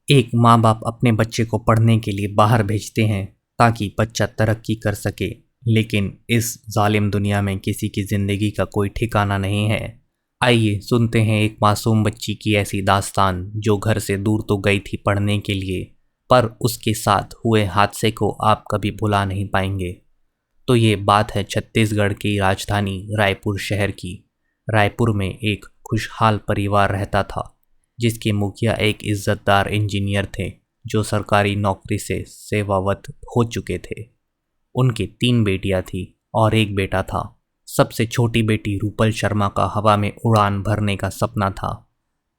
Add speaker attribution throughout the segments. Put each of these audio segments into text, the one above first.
Speaker 1: एक माँ बाप अपने बच्चे को पढ़ने के लिए बाहर भेजते हैं ताकि बच्चा तरक्की कर सके, लेकिन इस जालिम दुनिया में किसी की जिंदगी का कोई ठिकाना नहीं है। आइए सुनते हैं एक मासूम बच्ची की ऐसी दास्तान जो घर से दूर तो गई थी पढ़ने के लिए, पर उसके साथ हुए हादसे को आप कभी भुला नहीं पाएंगे। तो ये बात है छत्तीसगढ़ की राजधानी रायपुर शहर की। रायपुर में एक खुशहाल परिवार रहता था जिसके मुखिया एक इज्जतदार इंजीनियर थे जो सरकारी नौकरी से सेवावत हो चुके थे। उनकी 3 बेटियां थी और एक बेटा था। सबसे छोटी बेटी रूपल शर्मा का हवा में उड़ान भरने का सपना था।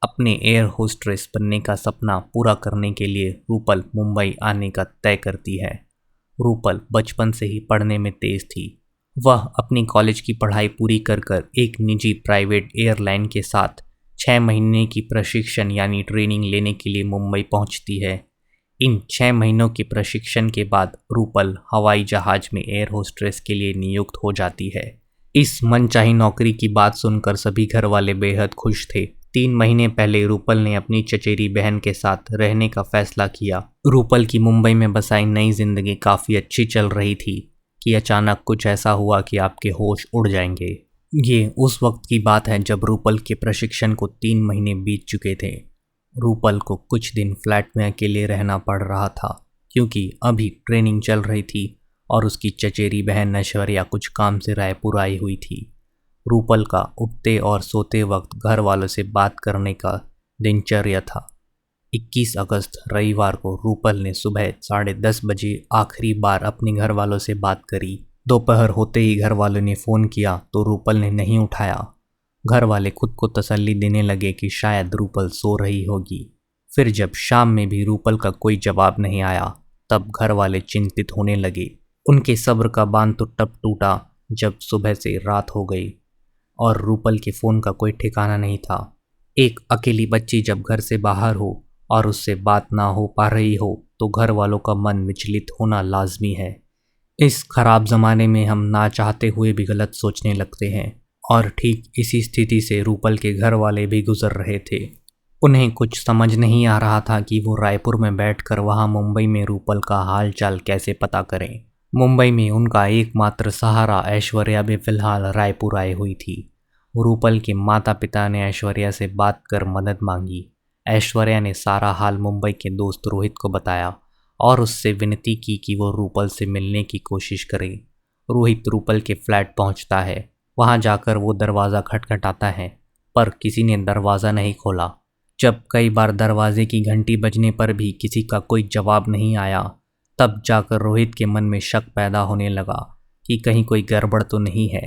Speaker 1: अपने एयर होस्ट्रेस बनने का सपना पूरा करने के लिए रूपल मुंबई आने का तय करती है। रूपल बचपन से ही पढ़ने में तेज थी। वह अपनी कॉलेज की पढ़ाई पूरी कर कर एक निजी प्राइवेट एयरलाइन के साथ 6 महीने की प्रशिक्षण यानी ट्रेनिंग लेने के लिए मुंबई पहुंचती है। इन 6 महीनों के प्रशिक्षण के बाद रूपल हवाई जहाज में एयर होस्ट्रेस के लिए नियुक्त हो जाती है। इस मनचाही नौकरी की बात सुनकर सभी घर वाले बेहद खुश थे। 3 महीने पहले रूपल ने अपनी चचेरी बहन के साथ रहने का फैसला किया। रूपल की मुंबई में बसाई नई जिंदगी काफ़ी अच्छी चल रही थी कि अचानक कुछ ऐसा हुआ कि आपके होश उड़ जाएंगे। ये उस वक्त की बात है जब रूपल के प्रशिक्षण को 3 महीने बीत चुके थे। रूपल को कुछ दिन फ्लैट में अकेले रहना पड़ रहा था क्योंकि अभी ट्रेनिंग चल रही थी और उसकी चचेरी बहन ऐश्वर्या कुछ काम से रायपुर आई हुई थी। रूपल का उठते और सोते वक्त घर वालों से बात करने का दिनचर्या था। 21 अगस्त रविवार को रूपल ने सुबह 10:30 बजे आखिरी बार अपने घर वालों से बात करी। दोपहर होते ही घर वालों ने फ़ोन किया तो रूपल ने नहीं उठाया। घर वाले खुद को तसल्ली देने लगे कि शायद रूपल सो रही होगी। फिर जब शाम में भी रूपल का कोई जवाब नहीं आया तब घर वाले चिंतित होने लगे। उनके सब्र का बांध तो तब टूटा जब सुबह से रात हो गई और रूपल के फ़ोन का कोई ठिकाना नहीं था। एक अकेली बच्ची जब घर से बाहर हो और उससे बात ना हो पा रही हो तो घर वालों का मन विचलित होना लाजमी है। इस खराब ज़माने में हम ना चाहते हुए भी गलत सोचने लगते हैं और ठीक इसी स्थिति से रूपल के घर वाले भी गुजर रहे थे। उन्हें कुछ समझ नहीं आ रहा था कि वो रायपुर में बैठकर वहाँ मुंबई में रूपल का हाल चाल कैसे पता करें। मुंबई में उनका एकमात्र सहारा ऐश्वर्या भी फिलहाल रायपुर आई हुई थी। रूपल के माता पिता ने ऐश्वर्या से बात कर मदद मांगी। ऐश्वर्या ने सारा हाल मुंबई के दोस्त रोहित को बताया और उससे विनती की कि वो रूपल से मिलने की कोशिश करे। रोहित रूपल के फ्लैट पहुंचता है। वहां जाकर वो दरवाज़ा खटखटाता है पर किसी ने दरवाज़ा नहीं खोला। जब कई बार दरवाजे की घंटी बजने पर भी किसी का कोई जवाब नहीं आया तब जाकर रोहित के मन में शक पैदा होने लगा कि कहीं कोई गड़बड़ तो नहीं है।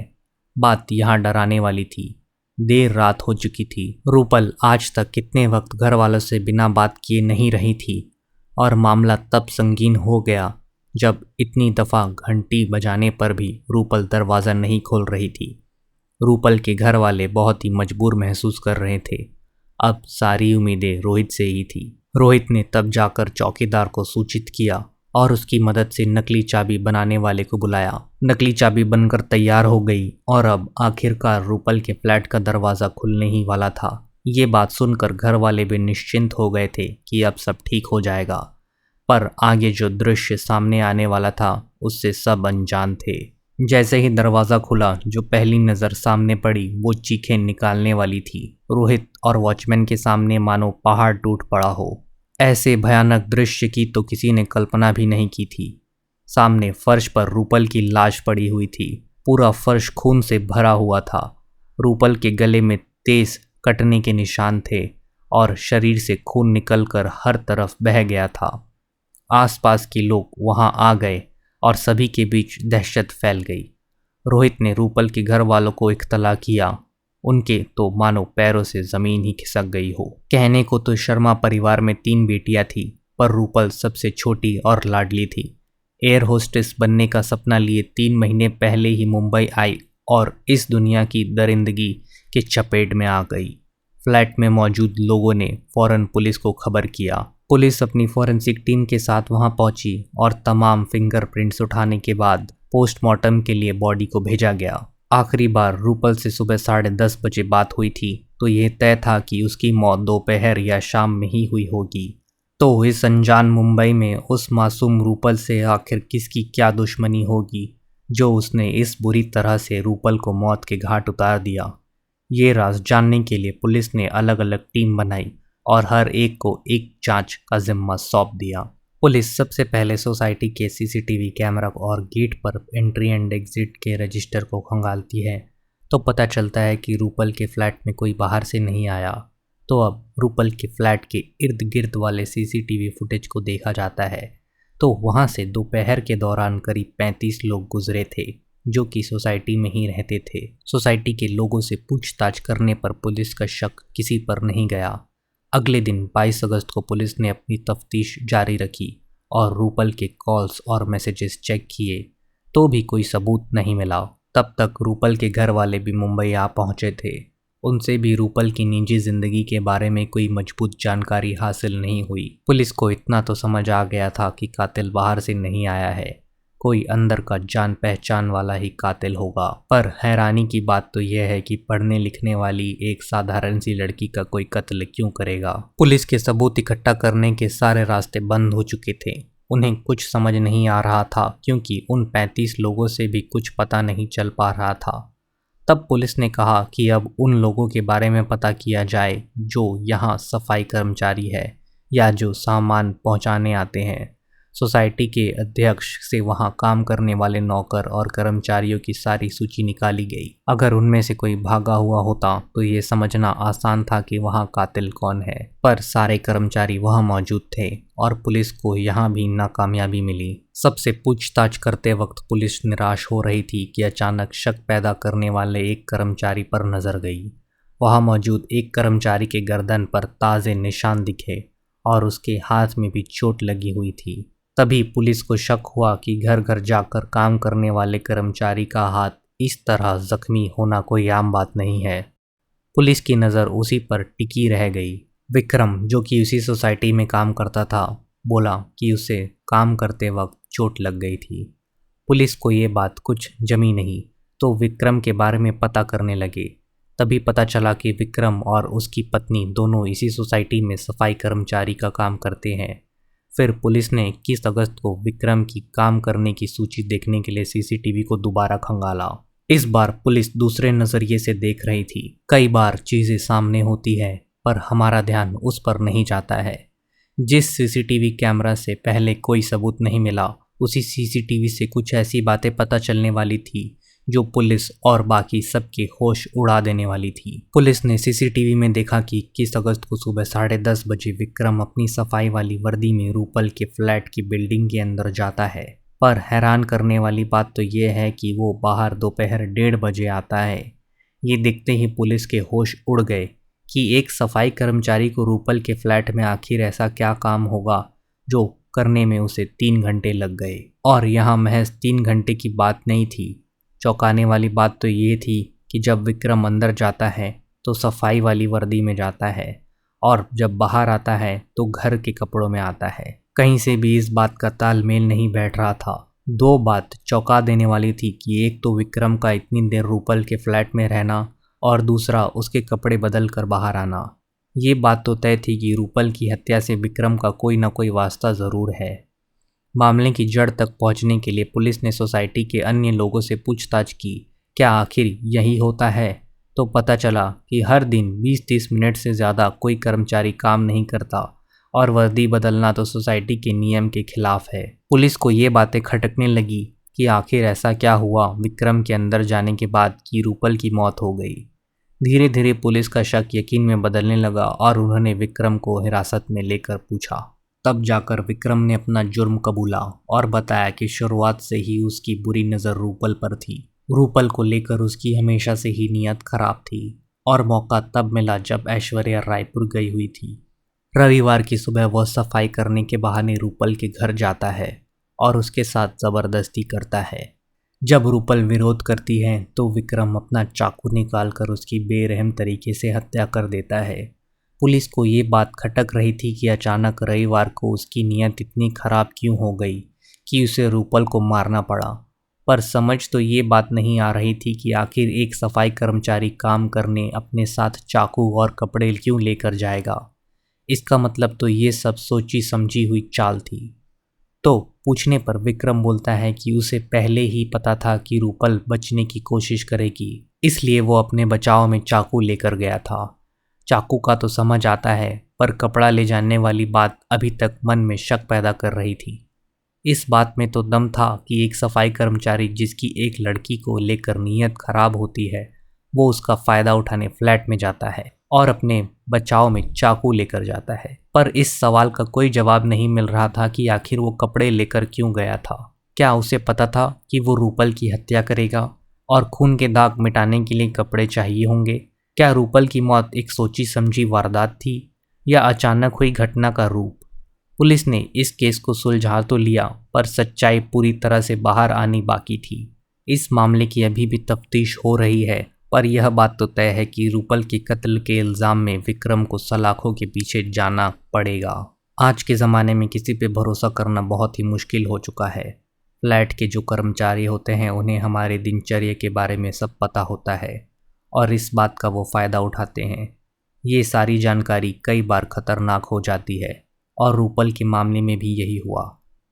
Speaker 1: बात यहाँ डराने वाली थी। देर रात हो चुकी थी। रूपल आज तक कितने वक्त घर वालों से बिना बात किए नहीं रही थी और मामला तब संगीन हो गया जब इतनी दफ़ा घंटी बजाने पर भी रूपल दरवाज़ा नहीं खोल रही थी। रूपल के घर वाले बहुत ही मजबूर महसूस कर रहे थे। अब सारी उम्मीदें रोहित से ही थी। रोहित ने तब जाकर चौकीदार को सूचित किया और उसकी मदद से नकली चाबी बनाने वाले को बुलाया। नकली चाबी बनकर तैयार हो गई और अब आखिरकार रूपल के फ्लैट का दरवाज़ा खुलने ही वाला था। ये बात सुनकर घर वाले भी निश्चिंत हो गए थे कि अब सब ठीक हो जाएगा, पर आगे जो दृश्य सामने आने वाला था उससे सब अनजान थे। जैसे ही दरवाज़ा खुला जो पहली नज़र सामने पड़ी वो चीखें निकालने वाली थी। रोहित और वॉचमैन के सामने मानो पहाड़ टूट पड़ा हो। ऐसे भयानक दृश्य की तो किसी ने कल्पना भी नहीं की थी। सामने फर्श पर रूपल की लाश पड़ी हुई थी। पूरा फर्श खून से भरा हुआ था। रूपल के गले में तेज कटने के निशान थे और शरीर से खून निकलकर हर तरफ बह गया था। आसपास के लोग वहां आ गए और सभी के बीच दहशत फैल गई। रोहित ने रूपल के घर वालों को इत्तला किया। उनके तो मानो पैरों से जमीन ही खिसक गई हो। कहने को तो शर्मा परिवार में 3 बेटियां थी पर रूपल सबसे छोटी और लाडली थी। एयर होस्टेस बनने का सपना लिए 3 महीने पहले ही मुंबई आई और इस दुनिया की दरिंदगी के चपेट में आ गई। फ्लैट में मौजूद लोगों ने फौरन पुलिस को खबर किया। पुलिस अपनी फॉरेंसिक टीम के साथ वहां पहुंची और तमाम फिंगरप्रिंट्स उठाने के बाद पोस्टमार्टम के लिए बॉडी को भेजा गया। आखिरी बार रूपल से सुबह 10:30 बजे बात हुई थी तो यह तय था कि उसकी मौत दोपहर या शाम में ही हुई होगी। तो इस अनजान मुंबई में उस मासूम रूपल से आखिर किसकी क्या दुश्मनी होगी जो उसने इस बुरी तरह से रूपल को मौत के घाट उतार दिया। ये राज जानने के लिए पुलिस ने अलग अलग टीम बनाई और हर एक को एक जांच का जिम्मा सौंप दिया। पुलिस सबसे पहले सोसाइटी के सीसीटीवी कैमरा और गेट पर एंट्री एंड एग्जिट के रजिस्टर को खंगालती है तो पता चलता है कि रूपल के फ्लैट में कोई बाहर से नहीं आया। तो अब रूपल के फ्लैट के इर्द गिर्द वाले सीसीटीवी फुटेज को देखा जाता है तो वहां से दोपहर के दौरान करीब 35 लोग गुजरे थे जो कि सोसाइटी में ही रहते थे। सोसाइटी के लोगों से पूछताछ करने पर पुलिस का शक किसी पर नहीं गया। अगले दिन 22 अगस्त को पुलिस ने अपनी तफ्तीश जारी रखी और रूपल के कॉल्स और मैसेजेस चेक किए तो भी कोई सबूत नहीं मिला। तब तक रूपल के घर वाले भी मुंबई आ पहुंचे थे। उनसे भी रूपल की निजी जिंदगी के बारे में कोई मजबूत जानकारी हासिल नहीं हुई। पुलिस को इतना तो समझ आ गया था कि कातिल बाहर से नहीं आया है, कोई अंदर का जान पहचान वाला ही कातिल होगा। पर हैरानी की बात तो यह है कि पढ़ने लिखने वाली एक साधारण सी लड़की का कोई कत्ल क्यों करेगा। पुलिस के सबूत इकट्ठा करने के सारे रास्ते बंद हो चुके थे। उन्हें कुछ समझ नहीं आ रहा था क्योंकि उन 35 लोगों से भी कुछ पता नहीं चल पा रहा था। तब पुलिस ने कहा कि अब उन लोगों के बारे में पता किया जाए जो यहाँ सफाई कर्मचारी है या जो सामान पहुँचाने आते हैं। सोसाइटी के अध्यक्ष से वहाँ काम करने वाले नौकर और कर्मचारियों की सारी सूची निकाली गई। अगर उनमें से कोई भागा हुआ होता तो ये समझना आसान था कि वहाँ कातिल कौन है, पर सारे कर्मचारी वहाँ मौजूद थे और पुलिस को यहाँ भी नाकामयाबी मिली। सबसे पूछताछ करते वक्त पुलिस निराश हो रही थी कि अचानक शक पैदा करने वाले एक कर्मचारी पर नजर गई। वहाँ मौजूद एक कर्मचारी के गर्दन पर ताज़े निशान दिखे और उसके हाथ में भी चोट लगी हुई थी। तभी पुलिस को शक हुआ कि घर घर जाकर काम करने वाले कर्मचारी का हाथ इस तरह जख्मी होना कोई आम बात नहीं है। पुलिस की नज़र उसी पर टिकी रह गई। विक्रम, जो कि उसी सोसाइटी में काम करता था, बोला कि उसे काम करते वक्त चोट लग गई थी। पुलिस को ये बात कुछ जमी नहीं तो विक्रम के बारे में पता करने लगे। तभी पता चला कि विक्रम और उसकी पत्नी दोनों इसी सोसाइटी में सफाई कर्मचारी का काम करते हैं। फिर पुलिस ने 21 अगस्त को विक्रम की काम करने की सूची देखने के लिए सीसीटीवी को दोबारा खंगाला। इस बार पुलिस दूसरे नज़रिए से देख रही थी। कई बार चीज़ें सामने होती है पर हमारा ध्यान उस पर नहीं जाता है। जिस सीसीटीवी कैमरा से पहले कोई सबूत नहीं मिला उसी सीसीटीवी से कुछ ऐसी बातें पता चलने वाली थी जो पुलिस और बाकी सबके होश उड़ा देने वाली थी। पुलिस ने सीसीटीवी में देखा कि 21 अगस्त को सुबह 10:30 बजे विक्रम अपनी सफाई वाली वर्दी में रूपल के फ्लैट की बिल्डिंग के अंदर जाता है। पर हैरान करने वाली बात तो ये है कि वो बाहर दोपहर 1:30 बजे आता है। ये देखते ही पुलिस के होश उड़ गए कि एक सफाई कर्मचारी को रूपल के फ्लैट में आखिर ऐसा क्या काम होगा जो करने में उसे 3 घंटे लग गए। और यहाँ महज 3 घंटे की बात नहीं थी। चौंकाने वाली बात तो ये थी कि जब विक्रम अंदर जाता है तो सफाई वाली वर्दी में जाता है और जब बाहर आता है तो घर के कपड़ों में आता है। कहीं से भी इस बात का तालमेल नहीं बैठ रहा था। दो बात चौंका देने वाली थी कि एक तो विक्रम का इतनी देर रूपल के फ्लैट में रहना और दूसरा उसके कपड़े बदल कर बाहर आना। ये बात तो तय थी कि रूपल की हत्या से विक्रम का कोई ना कोई वास्ता ज़रूर है। मामले की जड़ तक पहुंचने के लिए पुलिस ने सोसाइटी के अन्य लोगों से पूछताछ की, क्या आखिर यही होता है? तो पता चला कि हर दिन 20-30 मिनट से ज़्यादा कोई कर्मचारी काम नहीं करता और वर्दी बदलना तो सोसाइटी के नियम के खिलाफ है। पुलिस को ये बातें खटकने लगी कि आखिर ऐसा क्या हुआ विक्रम के अंदर जाने के बाद कि रूपल की मौत हो गई। धीरे धीरे पुलिस का शक यकीन में बदलने लगा और उन्होंने विक्रम को हिरासत में लेकर पूछा। तब जाकर विक्रम ने अपना जुर्म कबूला और बताया कि शुरुआत से ही उसकी बुरी नज़र रूपल पर थी। रूपल को लेकर उसकी हमेशा से ही नीयत खराब थी और मौका तब मिला जब ऐश्वर्या रायपुर गई हुई थी। रविवार की सुबह वह सफाई करने के बहाने रूपल के घर जाता है और उसके साथ ज़बरदस्ती करता है। जब रूपल विरोध करती है तो विक्रम अपना चाकू निकालकर उसकी बेरहम तरीके से हत्या कर देता है। पुलिस को ये बात खटक रही थी कि अचानक रविवार को उसकी नीयत इतनी खराब क्यों हो गई कि उसे रूपल को मारना पड़ा। पर समझ तो ये बात नहीं आ रही थी कि आखिर एक सफाई कर्मचारी काम करने अपने साथ चाकू और कपड़े क्यों लेकर जाएगा। इसका मतलब तो ये सब सोची समझी हुई चाल थी। तो पूछने पर विक्रम बोलता है कि उसे पहले ही पता था कि रूपल बचने की कोशिश करेगी, इसलिए वो अपने बचाव में चाकू लेकर गया था। चाकू का तो समझ आता है, पर कपड़ा ले जाने वाली बात अभी तक मन में शक पैदा कर रही थी। इस बात में तो दम था कि एक सफाई कर्मचारी जिसकी एक लड़की को लेकर नीयत खराब होती है, वो उसका फायदा उठाने फ्लैट में जाता है और अपने बचाव में चाकू लेकर जाता है। पर इस सवाल का कोई जवाब नहीं मिल रहा था कि आखिर वो कपड़े लेकर क्यों गया था। क्या उसे पता था कि वो रूपल की हत्या करेगा और खून के दाग मिटाने के लिए कपड़े चाहिए होंगे? क्या रूपल की मौत एक सोची समझी वारदात थी या अचानक हुई घटना का रूप? पुलिस ने इस केस को सुलझा तो लिया, पर सच्चाई पूरी तरह से बाहर आनी बाकी थी। इस मामले की अभी भी तफ्तीश हो रही है, पर यह बात तो तय है कि रूपल के कत्ल के इल्ज़ाम में विक्रम को सलाखों के पीछे जाना पड़ेगा। आज के ज़माने में किसी पे भरोसा करना बहुत ही मुश्किल हो चुका है। फ्लैट के जो कर्मचारी होते हैं उन्हें हमारे दिनचर्या के बारे में सब पता होता है और इस बात का वो फ़ायदा उठाते हैं। ये सारी जानकारी कई बार खतरनाक हो जाती है और रूपल के मामले में भी यही हुआ।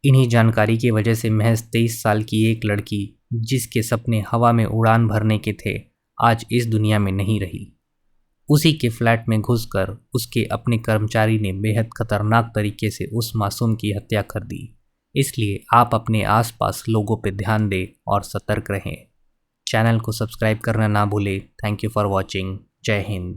Speaker 1: इन्हीं जानकारी की वजह से महज 23 साल की एक लड़की, जिसके सपने हवा में उड़ान भरने के थे, आज इस दुनिया में नहीं रही। उसी के फ्लैट में घुसकर उसके अपने कर्मचारी ने बेहद खतरनाक तरीके से उस मासूम की हत्या कर दी। इसलिए आप अपने आसपास लोगों पर ध्यान दें और सतर्क रहें। चैनल को सब्सक्राइब करना ना भूलें। Thank you for watching. जय हिंद।